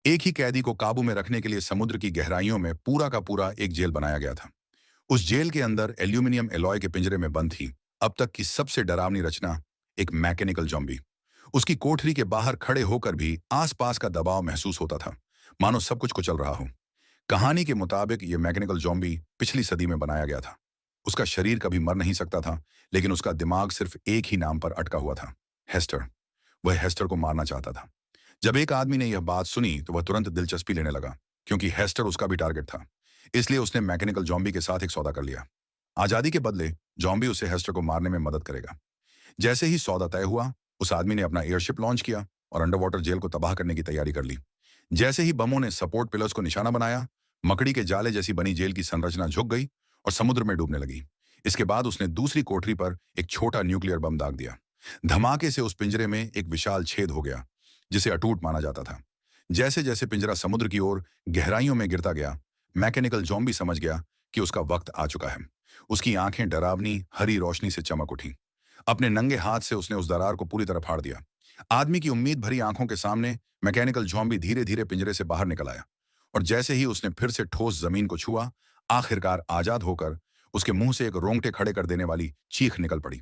एक ही कैदी को काबू में रखने के लिए समुद्र की गहराइयों में पूरा का पूरा एक जेल बनाया गया था। उस जेल के अंदर एल्यूमिनियम एलॉय के पिंजरे में बंद थी अब तक की सबसे डरावनी रचना, एक मैकेनिकल जॉम्बी। उसकी कोठरी के बाहर खड़े होकर भी आसपास का दबाव महसूस होता था, मानो सब कुछ कुचल रहा हो। कहानी के मुताबिक यह मैकेनिकल जॉम्बी पिछली सदी में बनाया गया था। उसका शरीर कभी मर नहीं सकता था, लेकिन उसका दिमाग सिर्फ एक ही नाम पर अटका हुआ था, हेस्टर। वह हेस्टर को मारना चाहता था। जब एक आदमी ने यह बात सुनी तो वह तुरंत दिलचस्पी लेने लगा, क्योंकि हेस्टर उसका भी टारगेट था। इसलिए उसने मैकेनिकल जॉम्बी के साथ एक सौदा कर लिया। आजादी के बदले जॉम्बी उसे हेस्टर को मारने में मदद करेगा। जैसे ही सौदा तय हुआ, उस आदमी ने अपना एयरशिप लॉन्च किया और अंडर वाटर जेल को तबाह करने की तैयारी कर ली। जैसे ही बमों ने सपोर्ट पिलर्स को निशाना बनाया, मकड़ी के जाले जैसी बनी जेल की संरचना झुक गई और समुद्र में डूबने लगी। इसके बाद उसने दूसरी कोठरी पर एक छोटा न्यूक्लियर बम दाग दिया। धमाके से उस पिंजरे में एक विशाल छेद हो गया, जिसे अटूट माना जाता था। जैसे जैसे पिंजरा समुद्र की ओर गहराइयों में गिरता गया, मैकेनिकल जॉम्बी समझ गया कि उसका वक्त आ चुका है। उसकी आंखें डरावनी हरी रोशनी से चमक उठी। अपने नंगे हाथ से उसने उस दरार को पूरी तरह फाड़ दिया। आदमी की उम्मीद भरी आंखों के सामने मैकेनिकल जॉम्बी धीरे धीरे पिंजरे से बाहर निकल आया, और जैसे ही उसने फिर से ठोस जमीन को छुआ, आखिरकार आजाद होकर उसके मुंह से एक रोंगटे खड़े कर देने वाली चीख निकल पड़ी।